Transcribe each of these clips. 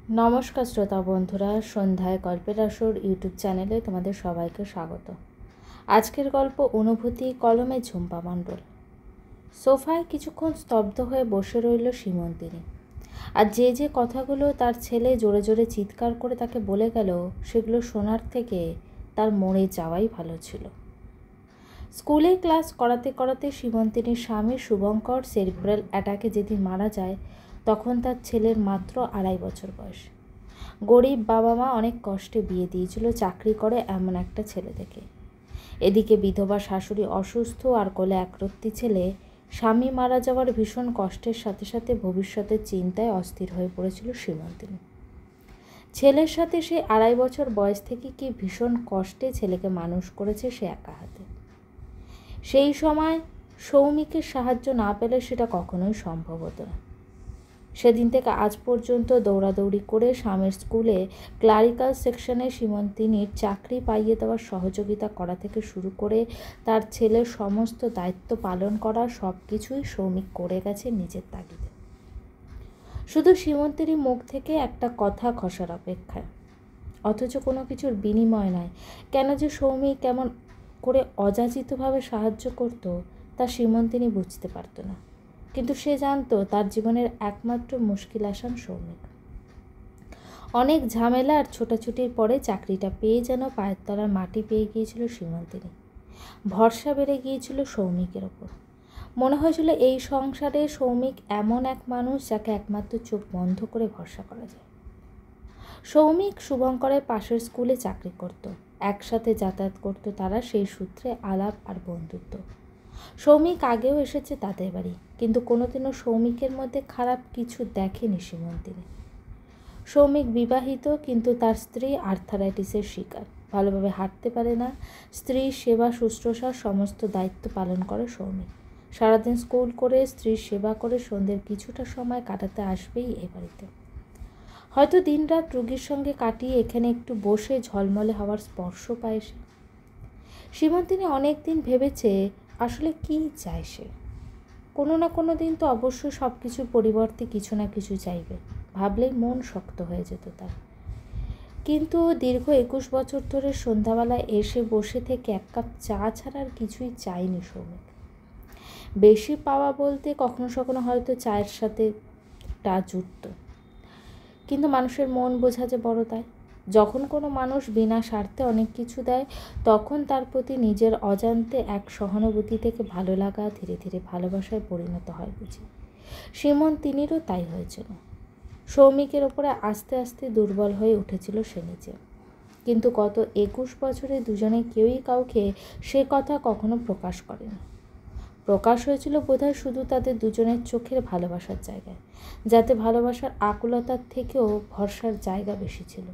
নমস্কার শ্রোতা বন্ধুরা, সন্ধ্যায় গল্পের আসর ইউটিউব চ্যানেলে তোমাদের সবাইকে স্বাগত। আজকের গল্প অনুভূতি, কলমে ঝুম্পা মণ্ডল। সোফায় কিছুক্ষণ স্তব্ধ হয়ে বসে রইল সীমন্তিনী। আর যে কথাগুলো তার ছেলে জোরে জোরে চিৎকার করে তাকে বলে গেল, সেগুলো শোনার থেকে তার মরে যাওয়াই ভালো ছিল। স্কুলে ক্লাস করাতে করাতে সীমন্তিনীর স্বামী শুভঙ্কর সেরিব্রাল অ্যাটাকে যেদিন মারা যায়, তখন তার ছেলের মাত্র 2.5 বছর বয়স। গরিব বাবা মা অনেক কষ্টে বিয়ে দিয়েছিল চাকরি করে এমন একটা ছেলে থেকে। এদিকে বিধবা শাশুড়ি অসুস্থ, আর কোলে একরত্তি ছেলে। স্বামী মারা যাওয়ার ভীষণ কষ্টের সাথে সাথে ভবিষ্যতের চিন্তায় অস্থির হয়ে পড়েছিল সীমন্তিনী। ছেলের সাথে সে 2.5 বছর বয়স থেকে কি ভীষণ কষ্টে ছেলেকে মানুষ করেছে সে একা হাতে। সেই সময় সৌমিকের সাহায্য না পেলে সেটা কখনোই সম্ভব হতো না। সেদিন থেকে আজ পর্যন্ত দৌড়াদৌড়ি করে স্বামীর স্কুলে ক্লারিক্যাল সেকশনে সীমন্তিনীর চাকরি পাইয়ে দেওয়ার সহযোগিতা করা থেকে শুরু করে তার ছেলের সমস্ত দায়িত্ব পালন করা, সব কিছুই সৌমিক করে গেছে নিজের তাগিদে। শুধু সীমন্তিনীর মুখ থেকে একটা কথা খসার অপেক্ষায়, অথচ কোনো কিছুর বিনিময় নয়। কেন যে সৌমিক কেমন করে অযাচিতভাবে সাহায্য করত তা সীমন্তিনী বুঝতে পারত না, কিন্তু সে জানতো তার জীবনের একমাত্র মুশকিল আসান সৌমিক। অনেক ঝামেলা আর ছোটাছুটির পরে চাকরিটা পেয়ে যেন পায়ের তলার মাটি পেয়ে গিয়েছিল সীমন্তিনী। ভরসা বেড়ে গিয়েছিল সৌমিকের ওপর। মনে হয়েছিল এই সংসারে সৌমিক এমন এক মানুষ যাকে একমাত্র চোখ বন্ধ করে ভরসা করা যায়। সৌমিক শুভঙ্করের পাশের স্কুলে চাকরি করত, একসাথে যাতায়াত করত তারা, সেই সূত্রে আলাপ আর বন্ধুত্ব। সৌমিক আগেও এসেছে তাদের বাড়ি, কিন্তু কোনোদিনও সৌমিকের মধ্যে খারাপ কিছু দেখেনি সীমন্তিনী। সৌমিক বিবাহিত, কিন্তু তার স্ত্রী আর্থারাইটিসের শিকার, ভালোভাবে হাঁটতে পারে না। স্ত্রীর সেবা শুশ্রূষার সমস্ত দায়িত্ব পালন করে সৌমিক। সারাদিন স্কুল করে, স্ত্রীর সেবা করে সন্ধ্যের কিছুটা সময় কাটাতে আসবেই এ বাড়িতে। হয়তো দিনরাত রোগীর সঙ্গে কাটিয়ে এখানে একটু বসে ঝলমলে হওয়ার স্পর্শ পায় সে। সীমন্তিনী অনেক দিন ভেবেছে আসলে কী চায় সে। কোনো না কোনো দিন তো অবশ্যই সব কিছুর পরিবর্তে কিছু না কিছু চাইবে, ভাবলেই মন শক্ত হয়ে যেত তার। কিন্তু দীর্ঘ 21 বছর ধরে সন্ধ্যাবেলায় এসে বসে থেকে এক কাপ চা ছাড়া আর কিছুই চায়নি সৌমিক। বেশি পাওয়া বলতে কখনো কখনো হয়তো চায়ের সাথে টা জুটত, কিন্তু মানুষের মন বোঝা যে বড় তাই। যখন কোনো মানুষ বিনা স্বার্থে অনেক কিছু দেয়, তখন তার প্রতি নিজের অজান্তে এক সহানুভূতি থেকে ভালো লাগা ধীরে ধীরে ভালোবাসায় পরিণত হয় বুঝি। সীমন্তিনীরও তাই হয়েছিল। সৌমিকের ওপরে আস্তে আস্তে দুর্বল হয়ে উঠেছিল সে নিজে। কিন্তু গত 21 বছরে দুজনে কেউই কাউকে সে কথা কখনো প্রকাশ করেনি। প্রকাশ হয়েছিল বোধহয় শুধু তাদের দুজনের চোখের ভালোবাসার জায়গায়, যাতে ভালোবাসার আকুলতার থেকেও ভরসার জায়গা বেশি ছিল।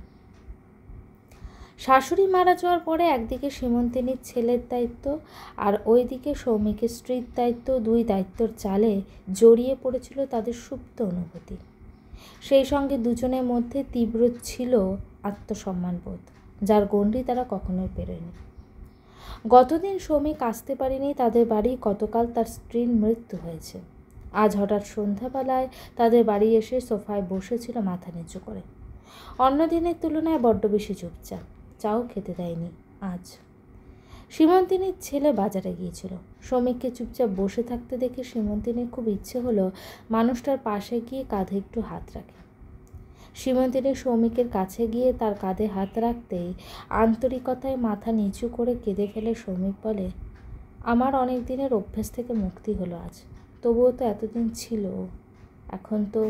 শাশুড়ি মারা যাওয়ার পরে একদিকে সীমন্তিনীর ছেলের দায়িত্ব, আর ওইদিকে সৌমিকের স্ত্রীর দায়িত্ব, দুই দায়িত্বর জালে জড়িয়ে পড়েছিল তাদের সুপ্ত অনুভূতি। সেই সঙ্গে দুজনের মধ্যে তীব্র ছিল আত্মসম্মানবোধ, যার গণ্ডি তারা কখনোই পেরেনি। গতদিন সৌমিক আসতে পারেনি তাদের বাড়ি, গতকাল তার স্ত্রীর মৃত্যু হয়েছে। আজ হঠাৎ সন্ধ্যাবেলায় তাদের বাড়ি এসে সোফায় বসেছিল মাথা নিচু করে। অন্য দিনের তুলনায় বড্ড বেশি চুপচাপ, চাও খেতে দেয়নি আজ। সীমন্তিনীর ছেলে বাজারে গিয়েছিল। সৌমিককে চুপচাপ বসে থাকতে দেখে সীমন্তিনীর খুব ইচ্ছে হলো মানুষটার পাশে গিয়ে কাঁধে একটু হাত রাখে। সীমন্তিনী সৌমিকের কাছে গিয়ে তার কাঁধে হাত রাখতেই আন্তরিকতায় মাথা নিচু করে কেঁদে ফেলে সৌমিক বলে, আমার অনেক দিনের অভ্যেস থেকে মুক্তি হলো আজ, তবুও তো এতদিন ছিল, এখন তো।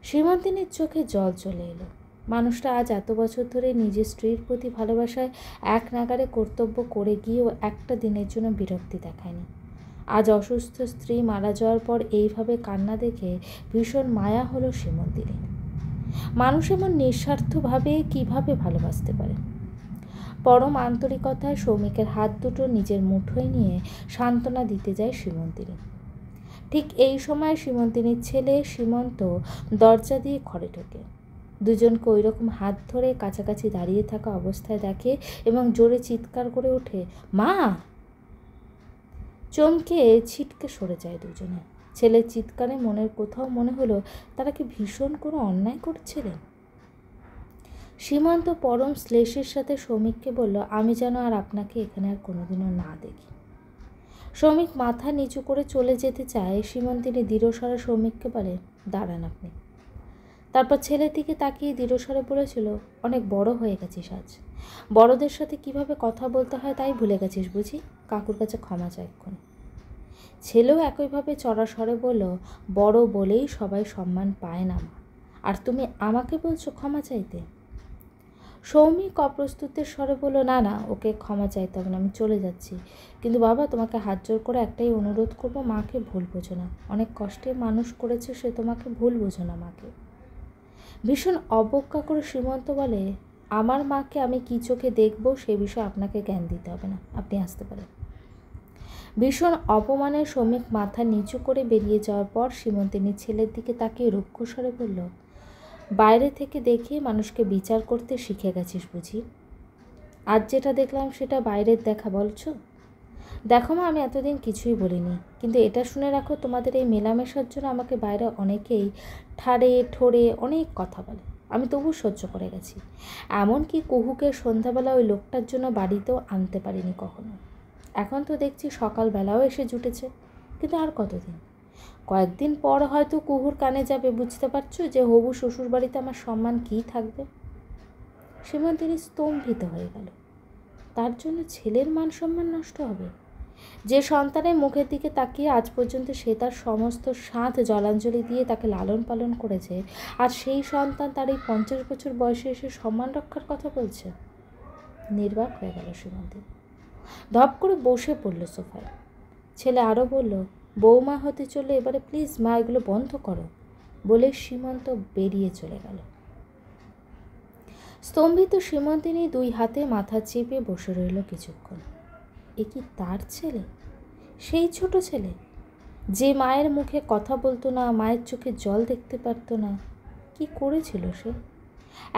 সীমন্তিনীর চোখে জল চলে এলো। মানুষটা আজ এত বছর ধরে নিজের স্ত্রীর প্রতি ভালোবাসায় এক নাগারে কর্তব্য করে গিয়েও একটা দিনের জন্য বিরক্তি দেখায়নি। আজ অসুস্থ স্ত্রী মারা যাওয়ার পর এইভাবে কান্না দেখে ভীষণ মায়া হলো সীমন্তিনীর। মানুষ এমন নিঃস্বার্থভাবে কিভাবে ভালোবাসতে পারে। পরম আন্তরিকতায় সৌমিকের হাত দুটো নিজের মুঠোয় নিয়ে সান্ত্বনা দিতে যায় সীমন্তিনী। ঠিক এই সময় সীমন্তিনীর ছেলে সীমন্ত দরজা দিয়ে ঘরে ঢোকে। দুজনকে ওই রকম হাত ধরে কাছাকাছি দাঁড়িয়ে থাকা অবস্থায় দেখে এবং জোরে চিৎকার করে ওঠে, মা! চমকে ছিটকে সরে যায় দুজনে। ছেলের চিৎকারে মনের কোথাও মনে হলো তারা কি ভীষণ কোনো অন্যায় করছিলেন। সীমান্ত পরম শ্লেষের সাথে শ্রমিককে বলল, আমি যেন আর আপনাকে এখানে আর কোনোদিনও না দেখি। শ্রমিক মাথা নিচু করে চলে যেতে চায়। সীমন্তিনী দৃঢ়স্বরে শ্রমিককে বলে, দাঁড়ান আপনি। তারপর ছেলের দিকে তাকিয়ে দৃঢ়স্বরে বলেছিল, অনেক বড় হয়ে গেছিস আজ, বড়দের সাথে কিভাবে কথা বলতে হয় তাই ভুলে গেছিস বুঝি, কাকুর কাছে ক্ষমা চাই এক্ষুনি। ছেলেও একইভাবে চড়া স্বরে বলল, বড় বলেই সবাই সম্মান পায় না মা, আর তুমি আমাকে বলছো ক্ষমা চাইতে। সৌমিক অপ্রস্তুতের স্বরে বলল, না না, ওকে ক্ষমা চাইতে হবে না, আমি চলে যাচ্ছি। কিন্তু বাবা, তোমাকে হাত জোর করে একটাই অনুরোধ করবো, মাকে ভুল বোঝো না, অনেক কষ্টে মানুষ করেছে সে, তোমাকে ভুল বোঝো না মাকে। ভীষণ অবজ্ঞা করে সীমন্ত বলে, আমার মাকে আমি কী চোখে দেখব সে বিষয়ে আপনাকে জ্ঞান দিতে হবে না, আপনি আসতে পারেন। ভীষণ অপমানে শ্রমিক মাথা নিচু করে বেরিয়ে যাওয়ার পর সীমন্তিনী ছেলের দিকে তাকিয়ে রুক্ষ স্বরে বলল, বাইরে থেকে দেখে মানুষকে বিচার করতে শিখে গেছিস বুঝি? আজ যেটা দেখলাম সেটা বাইরের দেখা বলছো? দেখো মা, আমি এতদিন কিছুই বলিনি, কিন্তু এটা শুনে রাখো, তোমাদের এই মেলামেশার জন্য আমাকে বাইরে অনেকেই ঠাড়ে ঠোড়ে অনেক কথা বলে, আমি তবু সহ্য করে গেছি। এমনকি কুহুকে সন্ধ্যাবেলা ওই লোকটার জন্য বাড়িতেও আনতে পারিনি কখনো। এখন তো দেখছি সকালবেলাও এসে জুটেছে, কিন্তু আর কতদিন? কয়েকদিন পর হয়তো কুহুর কানে যাবে, বুঝতে পারছো যে হবু শ্বশুর বাড়িতে আমার সম্মান কী থাকবে। সীমন্তিনী স্তম্ভিত হয়ে গেল। তার জন্য ছেলের মান সম্মান নষ্ট হবে? যে সন্তানের মুখের দিকে তাকিয়ে আজ পর্যন্ত সে তার সমস্ত সাথ জলাঞ্জলি দিয়ে তাকে লালন পালন করেছে, আর সেই সন্তান তার এই 50 বছর বয়সে এসে সম্মান রক্ষার কথা বলছে। নির্বাক হয়ে গেল সীমন্তিনী। ধপ করে বসে পড়ল সোফায়। ছেলে আরও বলল, বৌমা হতে চললে এবারে প্লিজ মা এগুলো বন্ধ করো, বলে সীমন্ত বেরিয়ে চলে গেল। স্তম্ভিত সীমন্তিনী দুই হাতে মাথা চেপে বসে রইল কিছুক্ষণ। এ কি তার ছেলে? সেই ছোট ছেলে যে মায়ের মুখে কথা বলতো না, মায়ের চোখে জল দেখতে পারত না। কি করেছিল সে?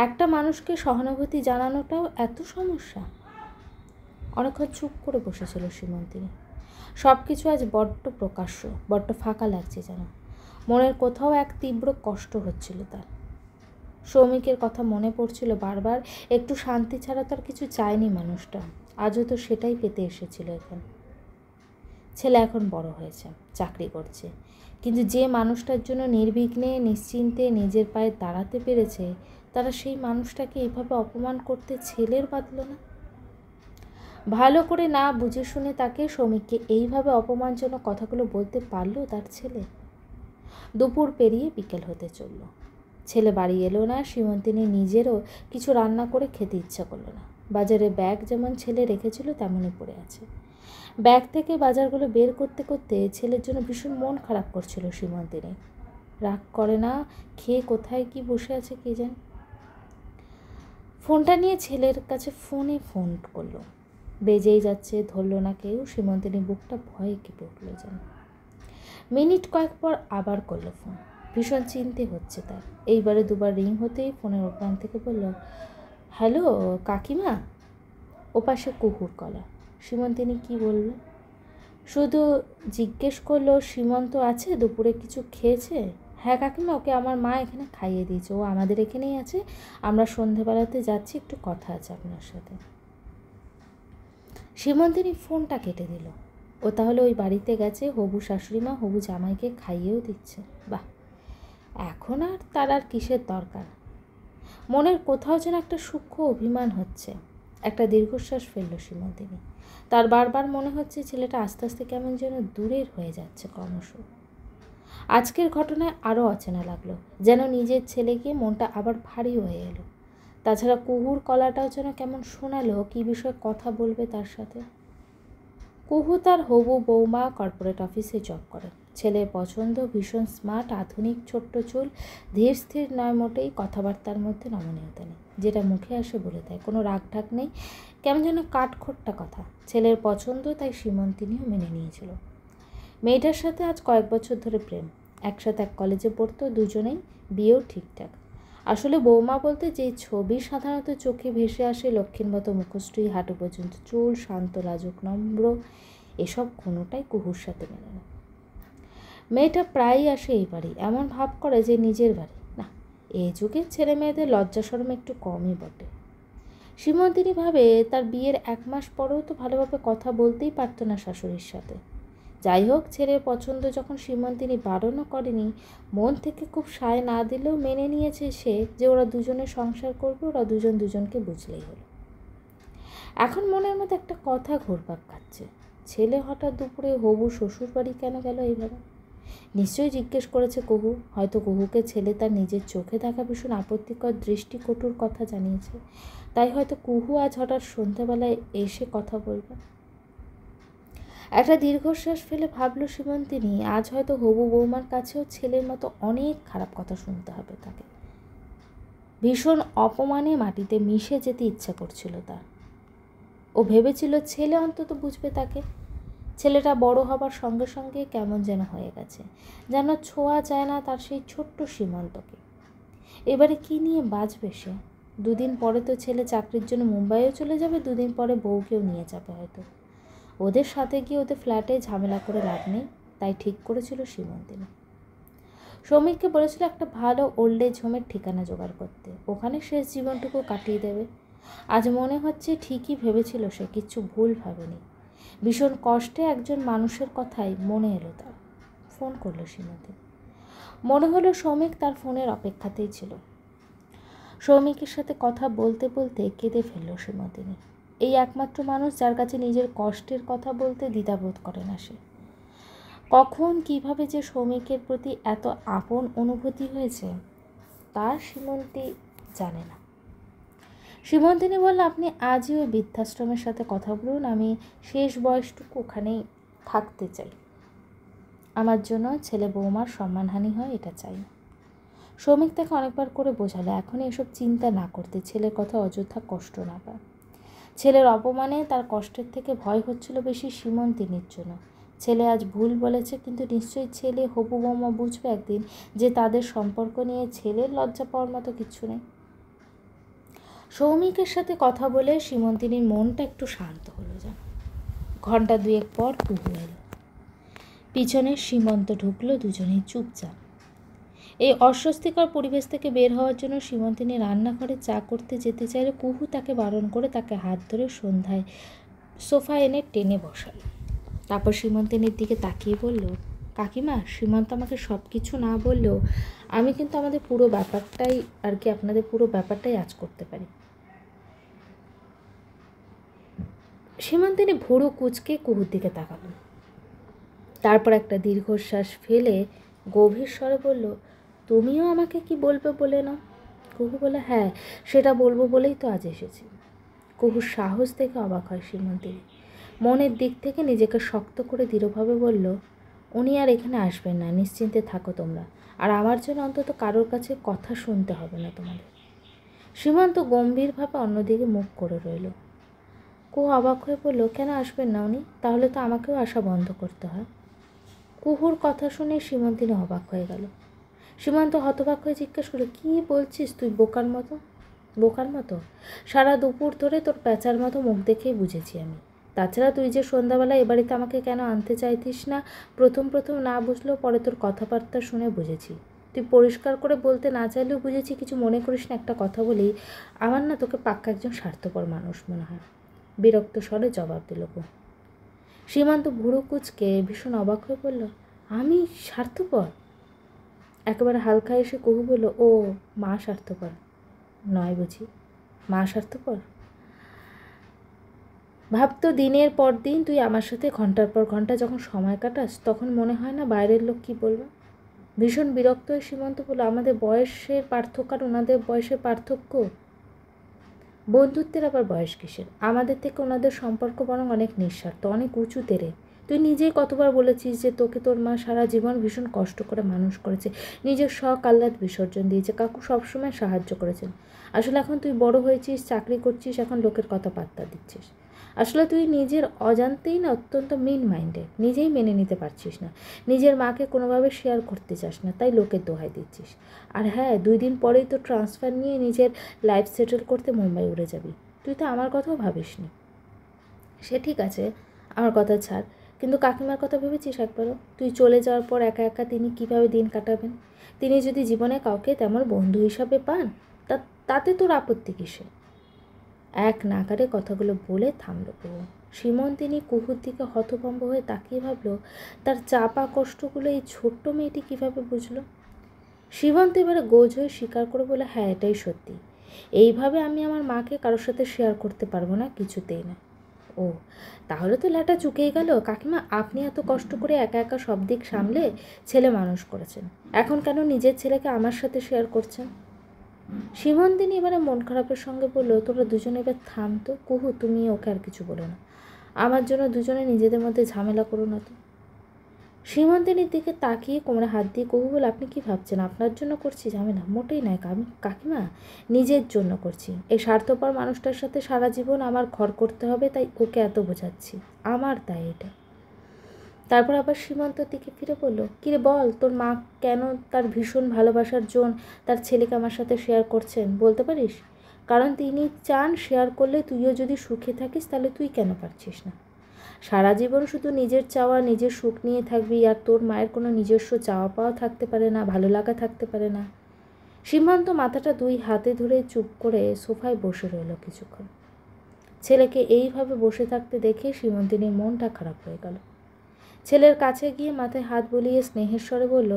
একটা মানুষকে সহানুভূতি জানানোটাও এত সমস্যা? অনেকক্ষণ চুপ করে বসেছিল সীমন্তিনী। সব কিছু আজ বড্ড প্রকাশ্য, বড্ড ফাঁকা লাগছে যেন। মনের কোথাও এক তীব্র কষ্ট হচ্ছিল তার। শ্রমিকের কথা মনে পড়ছিল বারবার। একটু শান্তি ছাড়া তার কিছু চায়নি মানুষটা, আজও তো সেটাই পেতে এসেছিল এখন। ছেলে এখন বড় হয়েছে, চাকরি করছে, কিন্তু যে মানুষটার জন্য নির্বিঘ্নে নিশ্চিন্তে নিজের পায়ে দাঁড়াতে পেরেছে, তারা সেই মানুষটাকে এইভাবে অপমান করতে ছেলের বাঁধল না? ভালো করে না বুঝে শুনে তাকে শ্রমিককে এইভাবে অপমানজনক কথাগুলো বলতে পারল তার ছেলে? দুপুর পেরিয়ে বিকেল হতে চলল। ছেলে বাড়ি এলো না। সীমন্তিনী নিজেরও কিছু রান্না করে খেতে ইচ্ছা করলো না। বাজারে ব্যাগ যেমন ছেলে রেখেছিল তেমনই পড়ে আছে। ব্যাগ থেকে বাজারগুলো বের করতে করতে ছেলের জন্য ভীষণ মন খারাপ করছিল সীমন্তিনী। রাগ করে না, খেয়ে কোথায় কি বসে আছে কে জানে। ফোনটা নিয়ে ছেলের কাছে ফোন করলো। বেজেই যাচ্ছে, ধরলো না কেউ। সীমন্তিনী বুকটা ভয়ে কেঁপে উঠল যেন। মিনিট কয়েক পর আবার করলো ফোন। ভীষণ চিন্তে হচ্ছে তার। এইবারে দুবার রিং হতেই ফোনের ওপান থেকে বলল, হ্যালো কাকিমা। ওপাশে কুকুর গলা। সীমন্তিনী কি বলল? শুধু জিজ্ঞেস করলো, সীমন্ত আছে, দুপুরে কিছু খেয়েছে? হ্যাঁ কাকিমা, ওকে আমার মা এখানে খাইয়ে দিয়েছে, ও আমাদের এখানেই আছে, আমরা সন্ধেবেলাতে যাচ্ছি, একটু কথা আছে আপনার সাথে। সীমন্তিনী ফোনটা কেটে দিল। ও তাহলে ওই বাড়িতে গেছে, হবু শাশুড়িমা হবু জামাইকে খাইয়েও দিচ্ছে। বাহ, এখন আর তার আর কিসের দরকার? মনের কোথাও যেন একটা সূক্ষ্ম অভিমান হচ্ছে। একটা দীর্ঘশ্বাস ফেলল সীমন্তিনী। তার বারবার মনে হচ্ছে ছেলেটা আস্তে আস্তে কেমন যেন দূরের হয়ে যাচ্ছে ক্রমশ। আজকের ঘটনায় আরও অচেনা লাগলো, যেন নিজের ছেলেকে মনটা আবার ভারী হয়ে এলো। তাছাড়া কুহুর গলাটাও যেন কেমন শোনালো, কী বিষয়ে কথা বলবে তার সাথে। কুহু তার হবু বৌমা কর্পোরেট অফিসে জব করে। ছেলের পছন্দ, ভীষণ স্মার্ট, আধুনিক, ছোট্ট চুল, ধীর স্থির নয় মোটেই, কথাবার্তার মধ্যে নমনীয়তা নেই, যেটা মুখে আসে বলে দেয়, কোনো রাগ ঢাক নেই, কেমন যেন কাঠখোট্টা কথা। ছেলের পছন্দ, তাই সীমন্তিনীও মেনে নিয়েছিল। মেয়েটার সাথে আজ কয়েক বছর ধরে প্রেম। একসাথে এক কলেজে পড়তো দুজনেই, বিয়েও ঠিকঠাক। আসলে বৌমা বলতে যে ছবি সাধারণত চোখে ভেসে আসে, লক্ষ্মীর মুখশ্রী, হাঁটু পর্যন্ত চুল, শান্ত লাজুক নম্র, এসব কোনোটাই কুহুর সাথে মেলে না। মেয়েটা প্রায়ই আসে এই বাড়ি, এমন ভাব করে যে নিজের বাড়ি। না, এ যুগের ছেলে মেয়েদের লজ্জা শরম একটু কমই বটে। সীমন্তিনী ভাবে তার বিয়ের 1 মাস পরেও তো ভালোভাবে কথা বলতেই পারতো না শাশুড়ির সাথে। যাই হোক, ছেলের পছন্দ যখন সীমন্তিনী বারণও করেনি, মন থেকে খুব সায় না দিলেও মেনে নিয়েছে সে যে ওরা দুজনে সংসার করবে, ওরা দুজন দুজনকে বুঝলেই হলো। এখন মনের মধ্যে একটা কথা ঘুরপাক খাচ্ছে, ছেলে হঠাৎ দুপুরে হবু শ্বশুর বাড়ি কেন গেল এইভাবে? নিশ্চয়ই জিজ্ঞেস করেছে কুহু। হয়তো কুহুকে ছেলে তার নিজের চোখে দেখা ভীষণ আপত্তিকর দৃষ্টিকটুর কথা জানিয়েছে, তাই হয়তো কুহু আজ হঠাৎ সন্ধ্যাবেলায় এসে কথা বলবে। একটা দীর্ঘশ্বাস ফেলে ভাবল সীমন্তিনী, আজ হয়তো হবু বৌমার কাছেও ছেলের মতো অনেক খারাপ কথা শুনতে হবে তাকে। ভীষণ অপমানে মাটিতে মিশে যেতে ইচ্ছা করছিল তার। ও ভেবেছিল ছেলে অন্তত বুঝবে তাকে। ছেলেটা বড় হবার সঙ্গে সঙ্গে কেমন যেন হয়ে গেছে, যেন ছোঁয়া যায় না তার সেই ছোট্ট সীমন্তকে। এবারে কি নিয়ে বাঁচবে সে? 2 দিন পরে তো ছেলে চাকরির জন্য মুম্বাইও চলে যাবে, 2 দিন পরে বউকেও নিয়ে যাবে হয়তো। ওদের সাথে গিয়ে ওদের ফ্ল্যাটে ঝামেলা করে লাভ নেই, তাই ঠিক করেছিল সীমন্তিনী। শ্রমিককে বলেছিল একটা ভালো ওল্ড এজ হোমের ঠিকানা জোগাড় করতে, ওখানে শেষ জীবনটুকু কাটিয়ে দেবে। আজ মনে হচ্ছে ঠিকই ভেবেছিল সে, কিচ্ছু ভুল ভাবেনি। ভীষণ কষ্টে একজন মানুষের কথাই মনে এলো তার। ফোন করলো সীমন্তিনী। মনে হলো শ্রমিক তার ফোনের অপেক্ষাতেই ছিল। শ্রমিকের সাথে কথা বলতে বলতে কেঁদে ফেলল সীমন্তিনী। এই একমাত্র মানুষ যার কাছে নিজের কষ্টের কথা বলতে দ্বিধাবোধ করে না সে। কখন কিভাবে যে শ্রমিকের প্রতি এত আপন অনুভূতি হয়েছে তার সীমন্তী জানে না। সীমন্তিনী বলল, আপনি আজই ওই বৃদ্ধাশ্রমের সাথে কথা বলুন, আমি শেষ বয়সটুকু ওখানেই থাকতে চাই। আমার জন্য ছেলে বৌমার সম্মানহানি হয় এটা চাই। শ্রমিক তাকে অনেকবার করে বোঝালো এখন এসব চিন্তা না করতে, ছেলের কথা অযথা কষ্ট না পায়। ছেলের অপমানে তার কষ্টের থেকে ভয় হচ্ছিল বেশি সীমন্তিনীর জন্য। ছেলে আজ ভুল বলেছে, কিন্তু নিশ্চয়ই ছেলে হবু বৌমা বুঝবে একদিন যে তাদের সম্পর্ক নিয়ে ছেলের লজ্জা পাওয়ার মতো কিছু নেই। সৌমিকের সাথে কথা বলে সীমন্তিনীর মনটা একটু শান্ত হলো যেন। 2 ঘন্টা পর কুহু এলো। পিছনে সীমন্ত ঢুকলো, দুজনেই চুপচাপ। এই অস্বস্তিকর পরিবেশ থেকে বের হওয়ার জন্য সীমন্তিনী রান্নাঘরে চা করতে যেতে চাইলে কুহু তাকে বারণ করে তাকে হাত ধরে সন্ধ্যায় সোফা এনে টেনে বসালো। তারপর সীমন্তিনীর দিকে তাকিয়ে বলল, কাকিমা, সীমন্ত আমাকে সব কিছু না বললেও আমি কিন্তু আমাদের পুরো ব্যাপারটাই আপনাদের পুরো ব্যাপারটাই আজ করতে পারি। সীমন্তিনী ভুরু কুঁচকে কুহুর দিকে তাকালো। তারপর একটা দীর্ঘশ্বাস ফেলে গভীর স্বরে বলল, তুমিও আমাকে কি বলবে বলে নাও? কুহু বলে, হ্যাঁ, সেটা বলবো বলেই তো আজ এসেছি। কুহুর সাহস দেখে অবাক হয় সীমন্তিনী। মনের দিক থেকে নিজেকে শক্ত করে দৃঢ়ভাবে বলল, উনি আর এখানে আসবেন না, নিশ্চিন্তে থাকো তোমরা। আর আমার জন্য অন্তত কারোর কাছে কথা শুনতে হবে না তোমাদের। সীমন্ত গম্ভীরভাবে অন্যদিকে মুখ করে রইল। কুহু অবাক হয়ে বলল, কেন আসবেন না উনি? তাহলে তো আমাকেও আসা বন্ধ করতে হয়। কুহুর কথা শুনে সীমন্তিনী অবাক হয়ে গেল। সীমন্ত হতবাক হয়ে জিজ্ঞেস করল, কী বলছিস তুই বোকার মতো? বোকার মতো? সারা দুপুর ধরে তোর প্যাঁচার মতো মুখ দেখেই বুঝেছি আমি। তাছাড়া তুই যে সন্ধ্যাবেলা এ বাড়িতে আমাকে কেন আনতে চাইতিস না, প্রথম না বুঝলেও পরে তোর কথাবার্তা শুনে বুঝেছি। তুই পরিষ্কার করে বলতে না চাইলেও বুঝেছি, কিছু মনে করিস না একটা কথা বলি, আমার না তোকে পাক্কা একজন স্বার্থপর মানুষ মনে হয়। বিরক্ত স্বরে জবাব দিল কুহু। সীমান্ত ভুরু কুঁচকে ভীষণ অবাক হয়ে বলল, আমি স্বার্থপর? একেবারে হালকা এসে কুহু বলল, ও মা স্বার্থপর নয় বুঝি? মা স্বার্থপর? ভাবতো দিনের পর দিন তুই আমার সাথে ঘন্টার পর ঘন্টা যখন সময় কাটাস, তখন মনে হয় না বাইরের লোক কী বলবে? ভীষণ বিরক্ত হয়ে সীমন্ত বলল, আমাদের বয়সের পার্থক্য আর ওনাদের বয়সের পার্থক্য? বন্ধুত্বের আবার বয়স কিসের? আমাদের থেকে ওনাদের সম্পর্ক বরং অনেক নিঃস্বার্থ, অনেক উঁচুতে রে। তুই নিজেই কতবার বলেছিস যে তোকে তোর মা সারা জীবন ভীষণ কষ্ট করে মানুষ করেছে, নিজের শখ আহ্লাদ বিসর্জন দিয়েছে, কাকু সবসময় সাহায্য করেছেন। আসলে এখন তুই বড় হয়েছিস, চাকরি করছিস, এখন লোকের কথা পাত্তা দিচ্ছিস। আসলে তুই নিজের অজান্তেই না অত্যন্ত মিন মাইন্ডেড, নিজেই মেনে নিতে পারছিস না, নিজের মাকে কোনোভাবে শেয়ার করতে চাস না, তাই লোকের দোহাই দিচ্ছিস। আর হ্যাঁ, 2 দিন পরেই তো ট্রান্সফার নিয়ে নিজের লাইফ সেটেল করতে মুম্বাই উড়ে যাবি। তুই তো আমার কথাও ভাবিস নি। সে ঠিক আছে, আমার কথা ছাড়, কিন্তু কাকিমার কথা ভেবেছিস একবারও? তুই চলে যাওয়ার পর একা একা তিনি কীভাবে দিন কাটাবেন? তিনি যদি জীবনে কাউকে তেমন বন্ধু হিসাবে পান তাতে তোর আপত্তি কিসে? এক নাগারে কথাগুলো বলে থামল কুহু। সীমন্তিনী কুহুর দিকে হতভম্ব হয়ে তাকিয়ে ভাবল, তার চাপা কষ্টগুলো এই ছোট্ট মেয়েটি কীভাবে বুঝলো। সীমন্ত এবারে গোজ হয়ে স্বীকার করে বলে, হ্যাঁ এটাই সত্যি। এইভাবে আমি আমার মাকে কারোর সাথে শেয়ার করতে পারবো না, কিছুতেই না। ও, তাহলে তো ল্যাটা চুকেই গেল। কাকিমা, আপনি এত কষ্ট করে একা একা সব দিক সামলে ছেলে মানুষ করেছেন, এখন কেন নিজের ছেলেকে আমার সাথে শেয়ার করছেন? সীমন্তিনী এবারে মন খারাপের সঙ্গে বলল, তোরা দুজনে এবার থাম তো। কুহু, তুমি ওকে আর কিছু বলো না। আমার জন্য দুজনে নিজেদের মধ্যে ঝামেলা করো না তো। সীমন্তিনীর দিকে তাকিয়ে কোমরে হাত দিয়ে কুহু বলে, আপনি কি ভাবছেন আপনার জন্য করছি ঝামেলা? মোটেই নয় কাকিমা, নিজের জন্য করছি। এই স্বার্থপর মানুষটার সাথে সারা জীবন আমার ঘর করতে হবে, তাই ওকে এত বোঝাচ্ছি। আমার তাই এটা। তারপর আবার সীমন্তর দিকে ফিরে বলল, কিরে বল, তোর মা কেন তার ভীষণ ভালোবাসার জন্য তার ছেলেকে আমার সাথে শেয়ার করছেন বলতে পারিস? কারণ তিনি চান শেয়ার করলে তুইও যদি সুখে থাকিস, তাহলে তুই কেন পারছিস না? সারা জীবন শুধু নিজের চাওয়া নিজের সুখ নিয়ে থাকবি, আর তোর মায়ের কোনো নিজস্ব চাওয়া পাওয়া থাকতে পারে না, ভালো লাগা থাকতে পারে না। সীমান্ত মাথাটা দুই হাতে ধরে চুপ করে সোফায় বসে রইল কিছুক্ষণ। ছেলেকে এইভাবে বসে থাকতে দেখে সীমন্তিনীর মনটা খারাপ হয়ে গেল। ছেলের কাছে গিয়ে মাথায় হাত বুলিয়ে স্নেহের স্বরে বলল,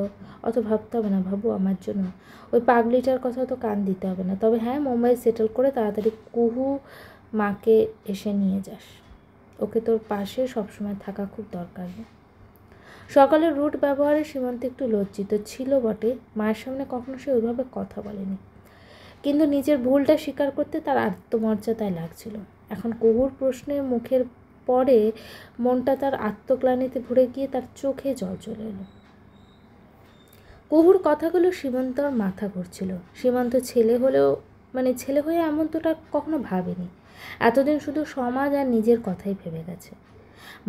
অত ভাবতে হবে না বাবু আমার জন্য। ওই পাগলিটার কথা তো কান দিতে হবে না। তবে হ্যাঁ, মুম্বাই সেটেল করে তাড়াতাড়ি কুহু মাকে এসে নিয়ে যাস। ওকে তোর পাশে সবসময় থাকা খুব দরকার। সকালের রুট ব্যবহারে সীমন্ত একটু লজ্জিত ছিল বটে। মায়ের সামনে কখনো সে ওইভাবে কথা বলেনি, কিন্তু নিজের ভুলটা স্বীকার করতে তার আত্মমর্যাদায় লাগছিল। এখন কুহুর প্রশ্নের মুখের পরে মনটা তার আত্মগ্লানিতে ভরে গিয়ে তার চোখে জল চলে এলো। কুহুর কথাগুলো সীমন্তর মাথা ঘুরছিল। সীমন্ত ছেলে হয়ে এমন তোটা কখনো ভাবেনি। এতদিন শুধু সমাজ আর নিজের কথাই ভেবে গেছে।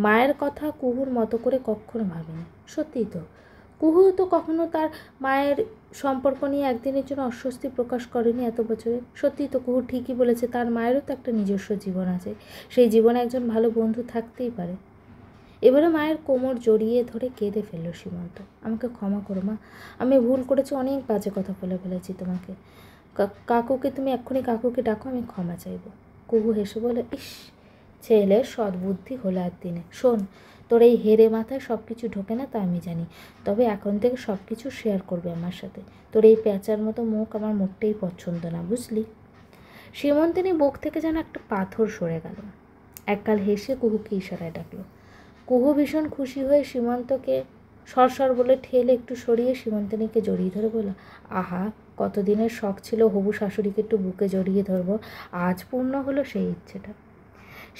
মায়ের কথা কুহুর মতো করে কখনো ভাবেনি। সত্যিই তো, কুহু তো কখনো তার মায়ের সম্পর্ক নিয়ে একদিনের জন্য অস্বস্তি প্রকাশ করেনি এত বছরে। সত্যিই তো, কুহু ঠিকই বলেছে, তার মায়েরও তো একটা নিজস্ব জীবন আছে। সেই জীবনে একজন ভালো বন্ধু থাকতেই পারে। এবারে মায়ের কোমর জড়িয়ে ধরে কেঁদে ফেলল সীমন্ত। আমাকে ক্ষমা করো মা, আমি ভুল করেছি, অনেক বাজে কথা বলে ফেলেছি তোমাকে। কাকুকে তুমি এক্ষুনি কাকুকে ডাকো, আমি ক্ষমা চাইব। কুহু হেসে বলে, ইস, ছেলের সদ্বুদ্ধি হলো আর দিনে। শোন, তোর এই হেরে মাথায় সব কিছু ঢোকে না তা আমি জানি, তবে এখন থেকে সব কিছু শেয়ার করবে আমার সাথে। তোর এই প্যাঁচার মতো মুখ আমার মোটেই পছন্দ না, বুঝলি? সীমন্তিনী বুক থেকে যেন একটা পাথর সরে গেল। এককাল হেসে কুহুকে ইশারায় ডাকলো। কুহু ভীষণ খুশি হয়ে সীমন্তকে সরসর বলে ঠেলে একটু সরিয়ে সীমন্তিনীকে জড়িয়ে ধরে বলল, আহা, কতদিনের শখ ছিল হবু শাশুড়িকে একটু বুকে জড়িয়ে ধরবো, আজ পূর্ণ হলো সেই ইচ্ছেটা।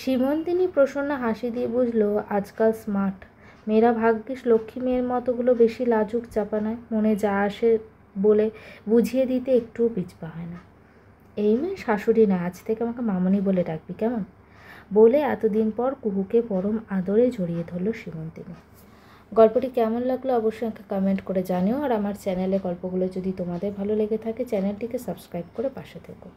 সীমন্তিনী প্রসন্ন হাসি দিয়ে বুঝলো, আজকাল স্মার্ট মেয়েরা ভাগ্যিস লক্ষ্মী মেয়ের মতোগুলো বেশি লাজুক চাপা নয়, মনে যা আসে বলে বুঝিয়ে দিতে একটুও পিছপা হয় না। এই মেয়ে শাশুড়ি না, আজ থেকে আমাকে মামনি বলে ডাকবি কেমন? বলে এতদিন পর কুহুকে পরম আদরে জড়িয়ে ধরল সীমন্তিনী। গল্পটি কেমন লাগলো অবশ্যই আমাকে কমেন্ট করে জানিও। আর আমার চ্যানেলে গল্পগুলো যদি তোমাদের ভালো লেগে থাকে, চ্যানেলটিকে সাবস্ক্রাইব করে পাশে থেকো।